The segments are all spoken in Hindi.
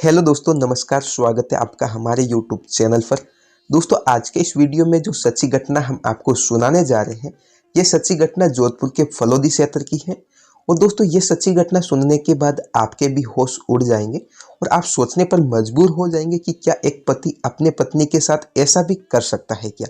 हेलो दोस्तों, नमस्कार। स्वागत है आपका हमारे यूट्यूब चैनल पर। दोस्तों, आज के इस वीडियो में जो सच्ची घटना हम आपको सुनाने जा रहे हैं, ये सच्ची घटना जोधपुर के फलोदी क्षेत्र की है। और दोस्तों, ये सच्ची घटना सुनने के बाद आपके भी होश उड़ जाएंगे और आप सोचने पर मजबूर हो जाएंगे कि क्या एक पति अपने पत्नी के साथ ऐसा भी कर सकता है क्या।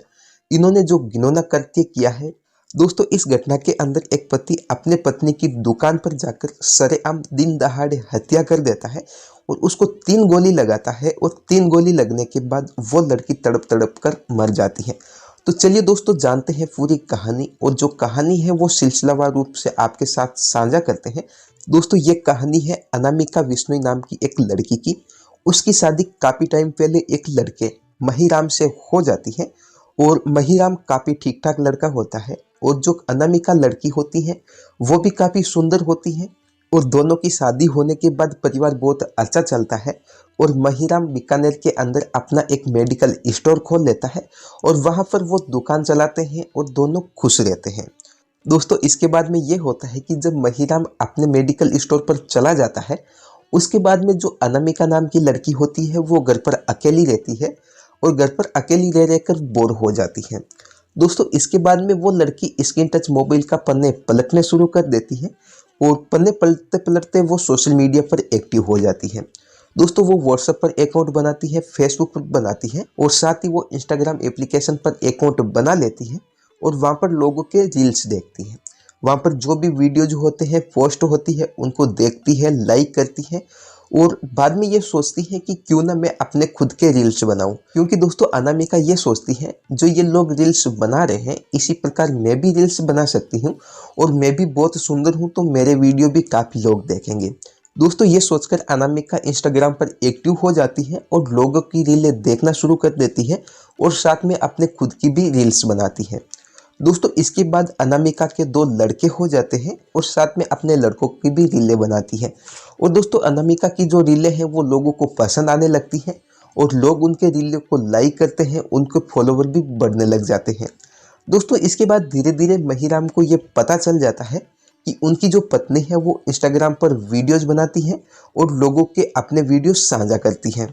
इन्होंने जो घिनौना कृत्य किया है दोस्तों, इस घटना के अंदर एक पति अपने पत्नी की दुकान पर जाकर सरेआम दिन दहाड़े हत्या कर देता है और उसको 3 गोली लगाता है और 3 गोली लगने के बाद वो लड़की तड़प तड़प कर मर जाती है। तो चलिए दोस्तों, जानते हैं पूरी कहानी। और जो कहानी है वो सिलसिलावार रूप से आपके साथ साझा करते हैं। दोस्तों, ये कहानी है अनामिका विश्नोई नाम की एक लड़की की। उसकी शादी काफ़ी टाइम पहले एक लड़के महिराम से हो जाती है और महिराम काफ़ी ठीक ठाक लड़का होता है और जो अनामिका लड़की होती है वो भी काफ़ी सुंदर होती है। और दोनों की शादी होने के बाद परिवार बहुत अच्छा चलता है और महिराम बीकानेर के अंदर अपना एक मेडिकल स्टोर खोल लेता है और वहाँ पर वो दुकान चलाते हैं और दोनों खुश रहते हैं। दोस्तों, इसके बाद में ये होता है कि जब महिराम अपने मेडिकल स्टोर पर चला जाता है, उसके बाद में जो अनामिका नाम की लड़की होती है वो घर पर अकेली रहती है और घर पर अकेली रह रहकर बोर हो जाती है। दोस्तों, इसके बाद में वो लड़की स्क्रीन टच मोबाइल का पन्ने पलटने शुरू कर देती है और पन्ने पलटते पलटते वो सोशल मीडिया पर एक्टिव हो जाती है। दोस्तों, वो व्हाट्सएप पर अकाउंट बनाती है, फेसबुक पर बनाती है और साथ ही वो इंस्टाग्राम एप्लीकेशन पर अकाउंट बना लेती है और वहाँ पर लोगों के रील्स देखती है। वहाँ पर जो भी वीडियो जो होते हैं पोस्ट होती है उनको देखती है, लाइक करती है और बाद में ये सोचती है कि क्यों ना मैं अपने खुद के रील्स बनाऊं। क्योंकि दोस्तों, अनामिका ये सोचती है जो ये लोग रील्स बना रहे हैं इसी प्रकार मैं भी रील्स बना सकती हूँ और मैं भी बहुत सुंदर हूँ तो मेरे वीडियो भी काफ़ी लोग देखेंगे। दोस्तों, ये सोचकर अनामिका इंस्टाग्राम पर एक्टिव हो जाती है और लोगों की रीलें देखना शुरू कर देती है और साथ में अपने खुद की भी रील्स बनाती है। दोस्तों, इसके बाद अनामिका के 2 लड़के हो जाते हैं और साथ में अपने लड़कों की भी रीलें बनाती है। और दोस्तों, अनामिका की जो रीलें हैं वो लोगों को पसंद आने लगती हैं और लोग उनके रीलों को लाइक करते हैं, उनके फॉलोवर भी बढ़ने लग जाते हैं। दोस्तों, इसके बाद धीरे धीरे महिराम को ये पता चल जाता है कि उनकी जो पत्नी है वो इंस्टाग्राम पर वीडियोज बनाती है और लोगों के अपने वीडियो साझा करती है।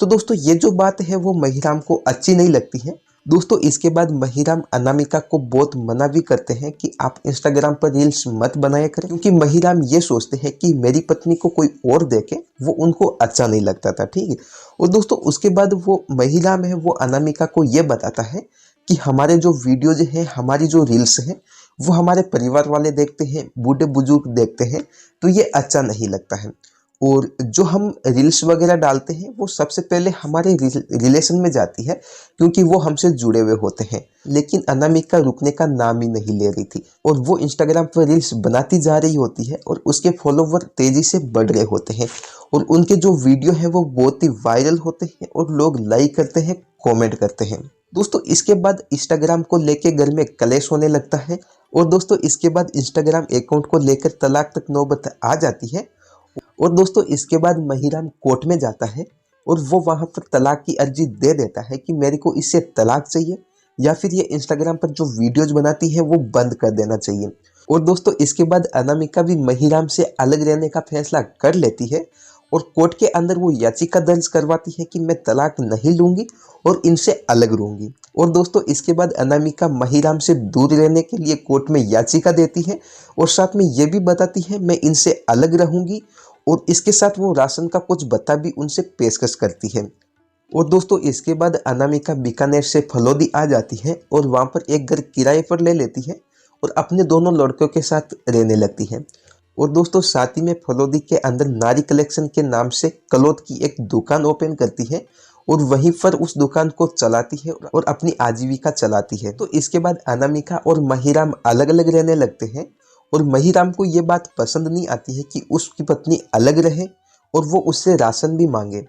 तो दोस्तों, ये जो बात है वो महिराम को अच्छी नहीं लगती है। दोस्तों, इसके बाद महिराम अनामिका को बहुत मना भी करते हैं कि आप इंस्टाग्राम पर रील्स मत बनाया करें, क्योंकि महिराम ये सोचते हैं कि मेरी पत्नी को कोई और देखे वो उनको अच्छा नहीं लगता था। ठीक है। और दोस्तों, उसके बाद वो महिराम है वो अनामिका को ये बताता है कि हमारे जो वीडियोज हैं, हमारी जो रील्स हैं वो हमारे परिवार वाले देखते हैं, बूढ़े बुजुर्ग देखते हैं, तो ये अच्छा नहीं लगता है। और जो हम रील्स वगैरह डालते हैं वो सबसे पहले हमारे रिलेशन में जाती है, क्योंकि वो हमसे जुड़े हुए होते हैं। लेकिन अनामिका रुकने का नाम ही नहीं ले रही थी और वो इंस्टाग्राम पर रील्स बनाती जा रही होती है और उसके फॉलोवर तेजी से बढ़ रहे होते हैं और उनके जो वीडियो हैं वो बहुत ही वायरल होते हैं और लोग लाइक करते हैं, कॉमेंट करते हैं। दोस्तों, इसके बाद इंस्टाग्राम को लेके घर में कलेश होने लगता है और दोस्तों, इसके बाद इंस्टाग्राम अकाउंट को लेकर तलाक तक नौबत आ जाती है। और दोस्तों, इसके बाद महिराम कोर्ट में जाता है और वो वहाँ पर तलाक की अर्जी दे देता है कि मेरे को इससे तलाक चाहिए या फिर ये इंस्टाग्राम पर जो वीडियोज बनाती है वो बंद कर देना चाहिए। और दोस्तों, इसके बाद अनामिका भी महिराम से अलग रहने का फैसला कर लेती है और कोर्ट के अंदर वो याचिका दर्ज करवाती है कि मैं तलाक नहीं लूंगी और इनसे अलग रहूंगी। और दोस्तों, इसके बाद अनामिका महिराम से दूर रहने के लिए कोर्ट में याचिका देती है और साथ में ये भी बताती है मैं इनसे अलग रहूंगी और इसके साथ वो राशन का कुछ भत्ता भी उनसे पेशकश करती है। और दोस्तों, इसके बाद अनामिका बीकानेर से फलोदी आ जाती है और वहाँ पर एक घर किराए पर ले लेती है और अपने दोनों लड़कों के साथ रहने लगती है। और दोस्तों, साथ ही में फलोदी के अंदर नारी कलेक्शन के नाम से क्लॉथ की एक दुकान ओपन करती है और वहीं पर उस दुकान को चलाती है और अपनी आजीविका चलाती है। तो इसके बाद अनामिका और महिराम अलग अलग रहने लगते हैं और महिराम को ये बात पसंद नहीं आती है कि उसकी पत्नी अलग रहे और वो उससे राशन भी मांगे।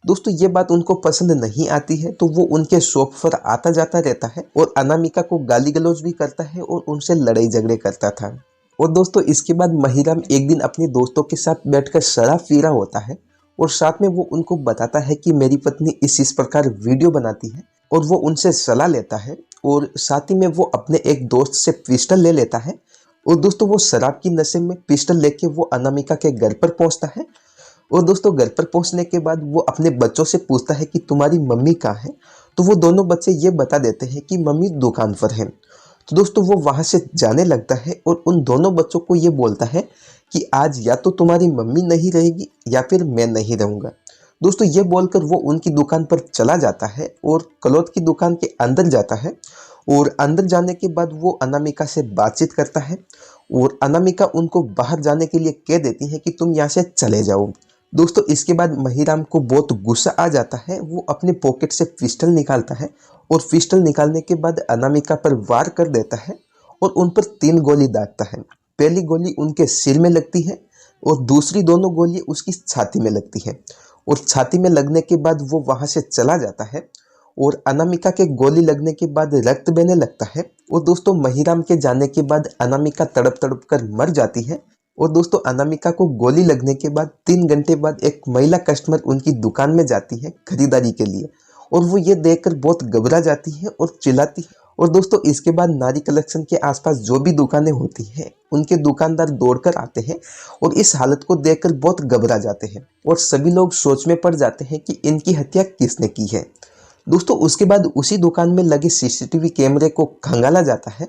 दोस्तों, ये बात उनको पसंद नहीं आती है तो वो उनके शॉप पर आता जाता रहता है और अनामिका को गाली गलौज भी करता है और उनसे लड़ाई झगड़े करता था। और दोस्तों, इसके बाद महिराम एक दिन अपने दोस्तों के साथ बैठकर शराब पी रहा होता है और साथ में वो उनको बताता है कि मेरी पत्नी इस प्रकार वीडियो बनाती है और वो उनसे सलाह लेता है और साथ ही में वो अपने एक दोस्त से पिस्टल ले लेता है। और दोस्तों, वो शराब की नशे में पिस्टल लेके वो अनामिका के घर पर पहुंचता है और दोस्तों घर पर पहुंचने के बाद वो अपने बच्चों से पूछता है कि तुम्हारी मम्मी कहाँ है। तो वो दोनों बच्चे ये बता देते हैं कि मम्मी दुकान पर है। तो दोस्तों वो वहाँ से जाने लगता है और उन दोनों बच्चों को ये बोलता है कि आज या तो तुम्हारी मम्मी नहीं रहेगी या फिर मैं नहीं रहूँगा। दोस्तों ये बोलकर वो उनकी दुकान पर चला जाता है और क्लॉथ की दुकान के अंदर जाता है। और अंदर जाने के बाद वो अनामिका से बातचीत करता है और अनामिका उनको बाहर जाने के लिए कह देती है कि तुम यहाँ से चले जाओ। दोस्तों इसके बाद महिराम को बहुत गुस्सा आ जाता है। वो अपने पॉकेट से पिस्टल निकालता है और पिस्टल निकालने के बाद अनामिका पर वार कर देता है और उन पर 3 गोली दागता है। पहली गोली उनके सिर में लगती है और दूसरी दोनों गोली उसकी छाती में लगती है। और छाती में लगने के बाद वो वहाँ से चला जाता है और अनामिका के गोली लगने के बाद रक्त बहने लगता है। और दोस्तों महिराम के जाने के बाद अनामिका तड़प तड़प कर मर जाती है। और दोस्तों अनामिका को गोली लगने के बाद 3 घंटे बाद एक महिला कस्टमर उनकी दुकान में जाती है खरीदारी के लिए और वो ये देखकर बहुत घबरा जाती है और चिल्लाती है। और दोस्तों इसके बाद नारी कलेक्शन के आसपास जो भी दुकानें होती हैं उनके दुकानदार दौड़कर आते हैं और इस हालत को देखकर बहुत घबरा जाते हैं और सभी लोग सोच में पड़ जाते हैं कि इनकी हत्या किसने की है। दोस्तों उसके बाद उसी दुकान में लगे सीसीटीवी कैमरे को खंगाला जाता है।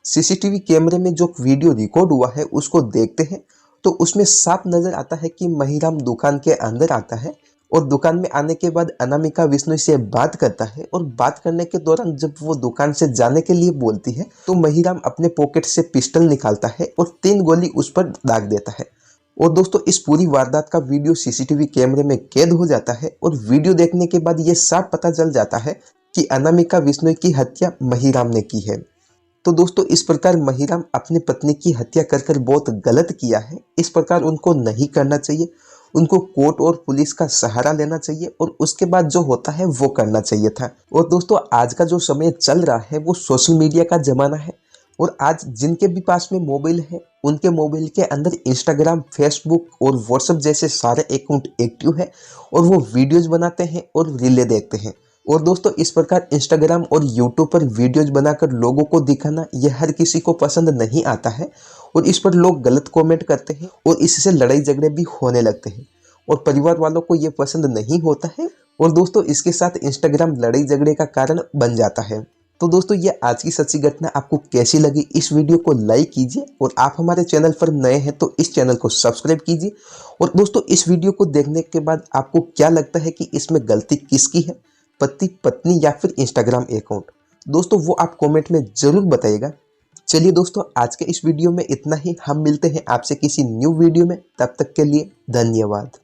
सीसीटीवी कैमरे में जो वीडियो रिकॉर्ड हुआ है उसको देखते हैं तो उसमें साफ नजर आता है कि महिराम दुकान के अंदर आता है और दुकान में आने के बाद अनामिका विष्णु से बात करता है। और बात करने के दौरान जब वो दुकान से जाने के लिए बोलती है तो महिराम अपने पॉकेट से पिस्टल निकालता है और 3 गोली उस पर दाग देता है। और दोस्तों इस पूरी वारदात का वीडियो सीसीटीवी कैमरे में कैद हो जाता है और वीडियो देखने के बाद ये साफ पता चल जाता है कि अनामिका विष्णु की हत्या महिराम ने की है। तो दोस्तों इस प्रकार महिराम अपनी पत्नी की हत्या कर कर बहुत गलत किया है। इस प्रकार उनको नहीं करना चाहिए। उनको कोर्ट और पुलिस का सहारा लेना चाहिए और उसके बाद जो होता है वो करना चाहिए था। और दोस्तों आज का जो समय चल रहा है वो सोशल मीडिया का जमाना है और आज जिनके भी पास में मोबाइल है उनके मोबाइल के अंदर इंस्टाग्राम, फेसबुक और व्हाट्सएप जैसे सारे अकाउंट एक्टिव है और वो वीडियोज बनाते हैं और रीलें देखते हैं। और दोस्तों इस प्रकार इंस्टाग्राम और यूट्यूब पर वीडियोज बनाकर लोगों को दिखाना यह हर किसी को पसंद नहीं आता है और इस पर लोग गलत कमेंट करते हैं और इससे लड़ाई झगड़े भी होने लगते हैं और परिवार वालों को ये पसंद नहीं होता है। और दोस्तों इसके साथ इंस्टाग्राम लड़ाई झगड़े का कारण बन जाता है। तो दोस्तों ये आज की सच्ची घटना आपको कैसी लगी, इस वीडियो को लाइक कीजिए और आप हमारे चैनल पर नए हैं तो इस चैनल को सब्सक्राइब कीजिए। और दोस्तों इस वीडियो को देखने के बाद आपको क्या लगता है कि इसमें गलती किसकी है, पति, पत्नी या फिर इंस्टाग्राम अकाउंट? दोस्तों वो आप कमेंट में जरूर बताइएगा। चलिए दोस्तों आज के इस वीडियो में इतना ही। हम मिलते हैं आपसे किसी न्यू वीडियो में, तब तक के लिए धन्यवाद।